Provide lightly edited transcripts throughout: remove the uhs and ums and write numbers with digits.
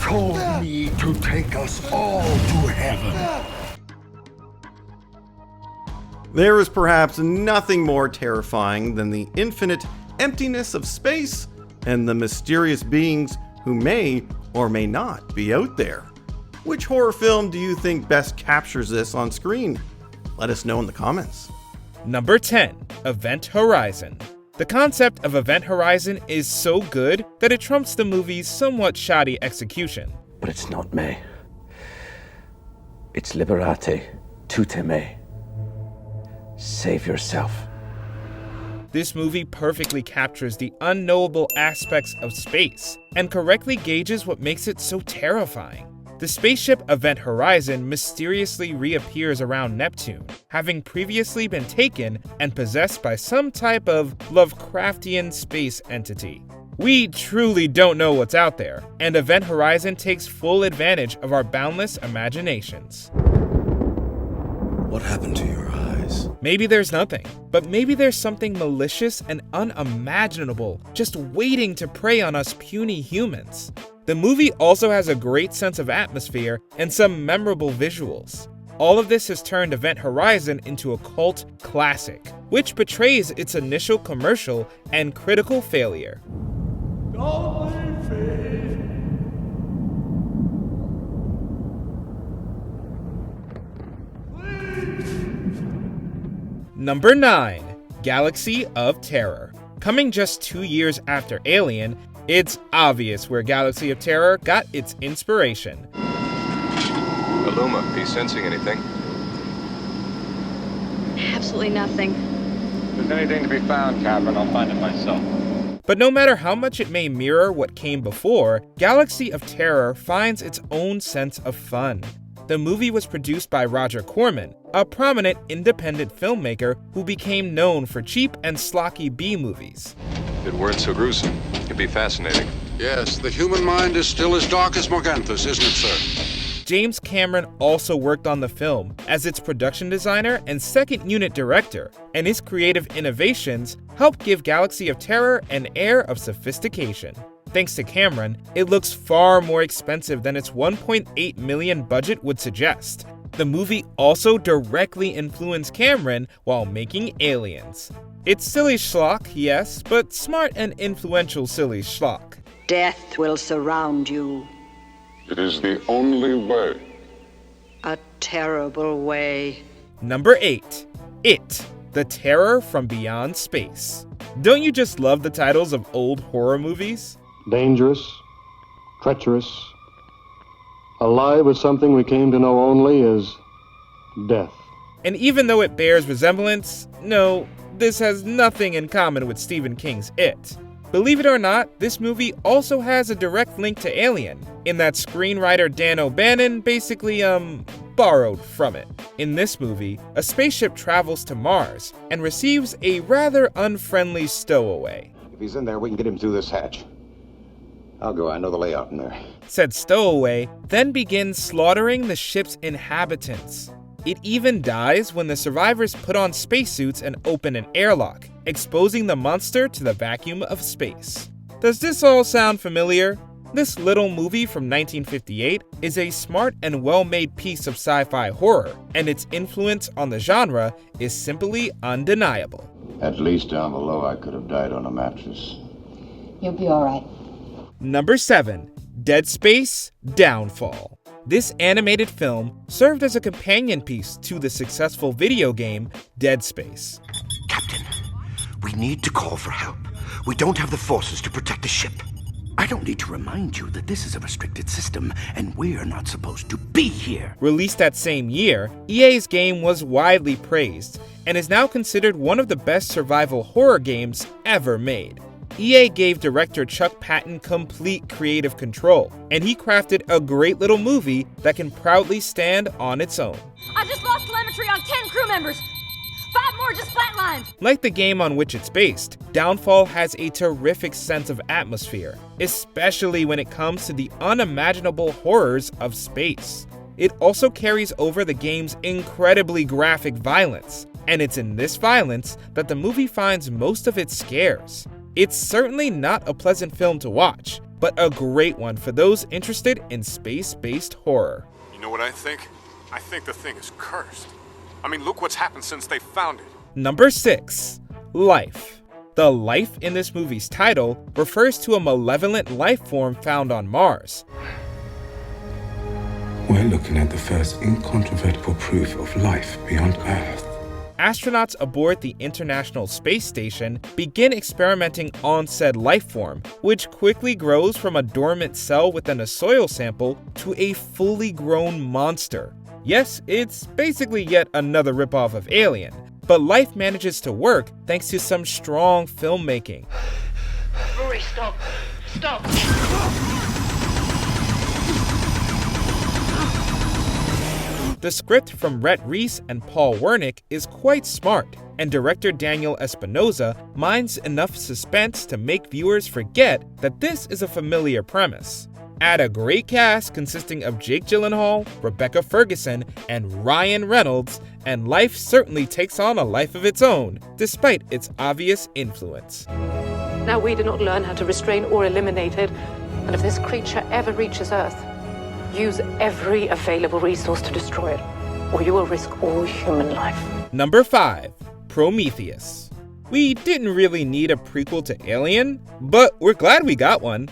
told me to take us all to heaven. There is perhaps nothing more terrifying than the infinite emptiness of space and the mysterious beings who may or may not be out there. Which horror film do you think best captures this on screen? Let us know in the comments. Number 10. Event Horizon. The concept of Event Horizon is so good that it trumps the movie's somewhat shoddy execution. But it's not me. It's liberate tutte me. Save yourself. This movie perfectly captures the unknowable aspects of space and correctly gauges what makes it so terrifying. The spaceship Event Horizon mysteriously reappears around Neptune, having previously been taken and possessed by some type of Lovecraftian space entity. We truly don't know what's out there, and Event Horizon takes full advantage of our boundless imaginations. What happened to your eyes? Maybe there's nothing, but maybe there's something malicious and unimaginable just waiting to prey on us puny humans. The movie also has a great sense of atmosphere and some memorable visuals. All of this has turned Event Horizon into a cult classic, which betrays its initial commercial and critical failure. Number 9. Galaxy of Terror. Coming just 2 years after Alien, it's obvious where Galaxy of Terror got its inspiration. Illuma, are you sensing anything? Absolutely nothing. If there's anything to be found, Captain, I'll find it myself. But no matter how much it may mirror what came before, Galaxy of Terror finds its own sense of fun. The movie was produced by Roger Corman, a prominent independent filmmaker who became known for cheap and schlocky B-movies. If it weren't so gruesome, it'd be fascinating. Yes, the human mind is still as dark as Morganthus, isn't it, sir? James Cameron also worked on the film as its production designer and second unit director, and his creative innovations helped give Galaxy of Terror an air of sophistication. Thanks to Cameron, it looks far more expensive than its $1.8 million budget would suggest. The movie also directly influenced Cameron while making Aliens. It's silly schlock, yes, but smart and influential silly schlock. Death will surround you. It is the only way. A terrible way. Number 8. It, the Terror from Beyond Space. Don't you just love the titles of old horror movies? Dangerous, treacherous, alive with something we came to know only as death. And even though it bears resemblance, no, this has nothing in common with Stephen King's It. Believe it or not, this movie also has a direct link to Alien, in that screenwriter Dan O'Bannon basically, borrowed from it. In this movie, a spaceship travels to Mars and receives a rather unfriendly stowaway. If he's in there, we can get him through this hatch. I'll go, I know the layout in there. Said stowaway then begins slaughtering the ship's inhabitants. It even dies when the survivors put on spacesuits and open an airlock, exposing the monster to the vacuum of space. Does this all sound familiar? This little movie from 1958 is a smart and well-made piece of sci-fi horror, and its influence on the genre is simply undeniable. At least down below, I could have died on a mattress. You'll be all right. Number 7. Dead Space Downfall. This animated film served as a companion piece to the successful video game Dead Space. Captain, we need to call for help. We don't have the forces to protect the ship. I don't need to remind you that this is a restricted system, and we're not supposed to be here. Released that same year, EA's game was widely praised, and is now considered one of the best survival horror games ever made. EA gave director Chuck Patton complete creative control, and he crafted a great little movie that can proudly stand on its own. I just lost telemetry on 10 crew members. 5 more just flatlined. Like the game on which it's based, Downfall has a terrific sense of atmosphere, especially when it comes to the unimaginable horrors of space. It also carries over the game's incredibly graphic violence, and it's in this violence that the movie finds most of its scares. It's certainly not a pleasant film to watch, but a great one for those interested in space-based horror. You know what I think? I think the thing is cursed. I mean, look what's happened since they found it. Number 6. Life. The life in this movie's title refers to a malevolent life form found on Mars. We're looking at the first incontrovertible proof of life beyond Earth. Astronauts aboard the International Space Station begin experimenting on said life form, which quickly grows from a dormant cell within a soil sample to a fully grown monster. Yes, it's basically yet another ripoff of Alien, but life manages to work thanks to some strong filmmaking. Rory, stop! Stop! The script from Rhett Reese and Paul Wernick is quite smart, and director Daniel Espinosa minds enough suspense to make viewers forget that this is a familiar premise. Add a great cast consisting of Jake Gyllenhaal, Rebecca Ferguson, and Ryan Reynolds, and life certainly takes on a life of its own, despite its obvious influence. Now we do not learn how to restrain or eliminate it, and if this creature ever reaches Earth, use every available resource to destroy it, or you will risk all human life. Number 5. Prometheus. We didn't really need a prequel to Alien, but we're glad we got one.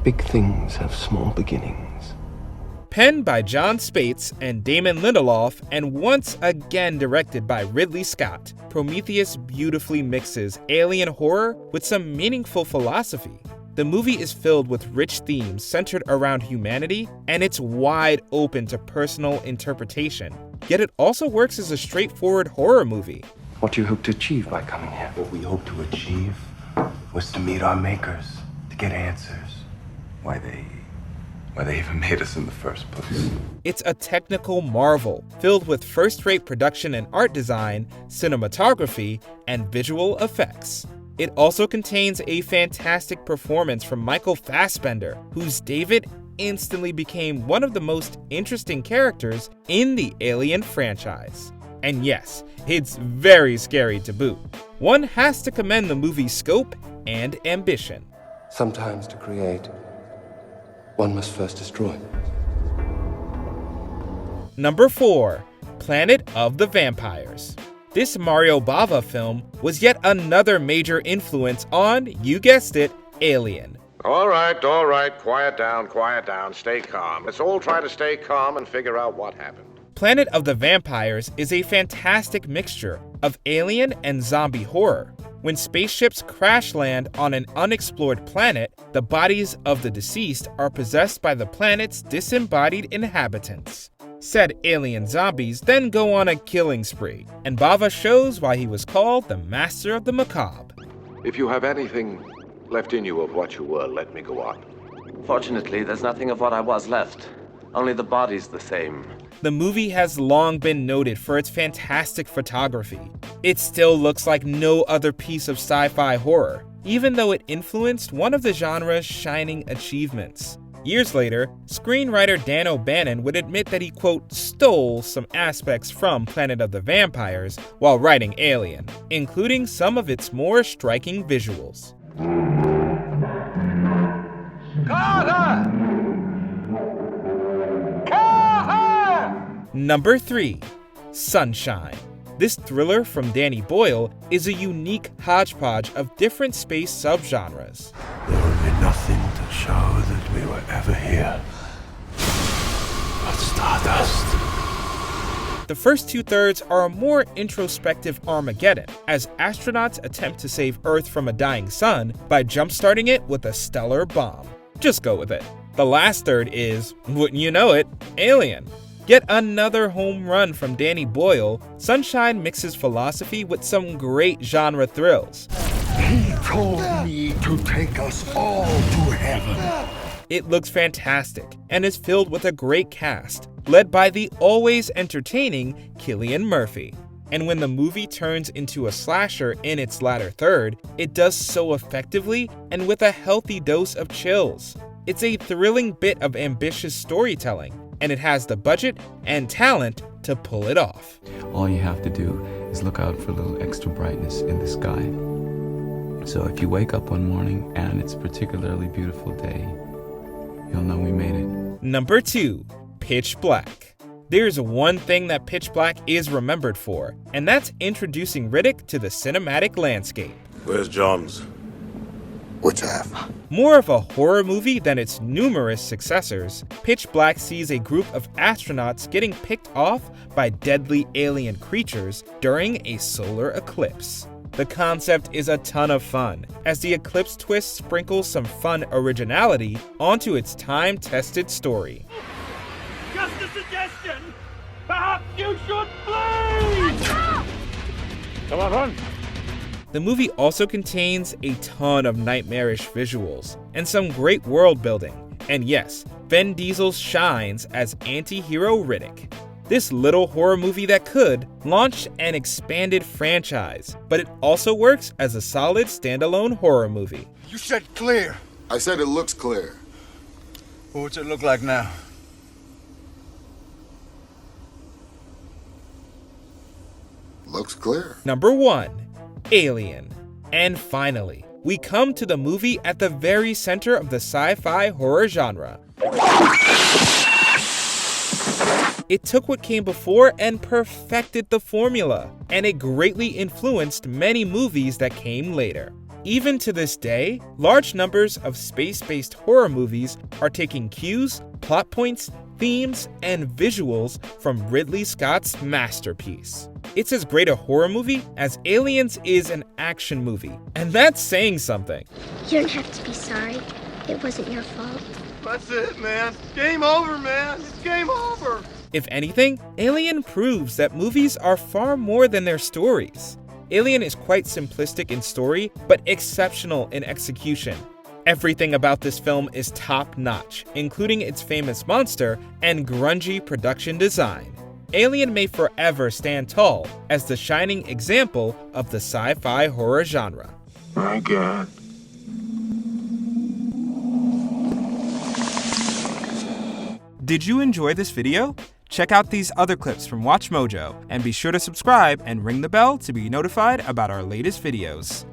Big things have small beginnings. Penned by John Spates and Damon Lindelof, and once again directed by Ridley Scott, Prometheus beautifully mixes alien horror with some meaningful philosophy. The movie is filled with rich themes centered around humanity, and it's wide open to personal interpretation. Yet it also works as a straightforward horror movie. What do you hope to achieve by coming here? What we hope to achieve was to meet our makers, to get answers. Why they even made us in the first place. It's a technical marvel, filled with first-rate production and art design, cinematography, and visual effects. It also contains a fantastic performance from Michael Fassbender, whose David instantly became one of the most interesting characters in the Alien franchise. And yes, it's very scary to boot. One has to commend the movie's scope and ambition. Sometimes to create, one must first destroy. Number 4. Planet of the Vampires. This Mario Bava film was yet another major influence on, you guessed it, Alien. All right, quiet down, stay calm. Let's all try to stay calm and figure out what happened. Planet of the Vampires is a fantastic mixture of alien and zombie horror. When spaceships crash land on an unexplored planet, the bodies of the deceased are possessed by the planet's disembodied inhabitants. Said alien zombies then go on a killing spree, and Bava shows why he was called the Master of the Macabre. If you have anything left in you of what you were, let me go on. Fortunately, there's nothing of what I was left. Only the body's the same. The movie has long been noted for its fantastic photography. It still looks like no other piece of sci-fi horror, even though it influenced one of the genre's shining achievements. Years later, screenwriter Dan O'Bannon would admit that he, quote, stole some aspects from Planet of the Vampires while writing Alien, including some of its more striking visuals. Carter! Number 3. Sunshine. This thriller from Danny Boyle is a unique hodgepodge of different space subgenres. There will be nothing to show that we were ever here but stardust. The first 2/3 are a more introspective Armageddon, as astronauts attempt to save Earth from a dying sun by jump-starting it with a stellar bomb. Just go with it. The last third is, wouldn't you know it, Alien. Yet another home run from Danny Boyle, Sunshine mixes philosophy with some great genre thrills. He told me to take us all to heaven. It looks fantastic and is filled with a great cast, led by the always entertaining Cillian Murphy. And when the movie turns into a slasher in its latter third, it does so effectively and with a healthy dose of chills. It's a thrilling bit of ambitious storytelling, and it has the budget and talent to pull it off. All you have to do is look out for a little extra brightness in the sky. So if you wake up one morning and it's a particularly beautiful day, you'll know we made it. Number 2. Pitch Black. There's one thing that Pitch Black is remembered for, and that's introducing Riddick to the cinematic landscape. Where's Johns? Which half? More of a horror movie than its numerous successors, Pitch Black sees a group of astronauts getting picked off by deadly alien creatures during a solar eclipse. The concept is a ton of fun, as the eclipse twist sprinkles some fun originality onto its time-tested story. Just a suggestion! Perhaps you should flee! Come on, run! The movie also contains a ton of nightmarish visuals and some great world building. And yes, Vin Diesel shines as anti-hero Riddick. This little horror movie that could launch an expanded franchise, but it also works as a solid standalone horror movie. You said clear. I said it looks clear. Well, what's it look like now? Looks clear. Number 1. Alien. And finally, we come to the movie at the very center of the sci-fi horror genre. It took what came before and perfected the formula, and it greatly influenced many movies that came later. Even to this day, large numbers of space-based horror movies are taking cues, plot points, themes, and visuals from Ridley Scott's masterpiece. It's as great a horror movie as Aliens is an action movie, and that's saying something. You don't have to be sorry. It wasn't your fault. That's it, man. Game over, man. It's game over. If anything, Alien proves that movies are far more than their stories. Alien is quite simplistic in story, but exceptional in execution. Everything about this film is top-notch, including its famous monster and grungy production design. Alien may forever stand tall as the shining example of the sci-fi horror genre. My God. Did you enjoy this video? Check out these other clips from WatchMojo and be sure to subscribe and ring the bell to be notified about our latest videos.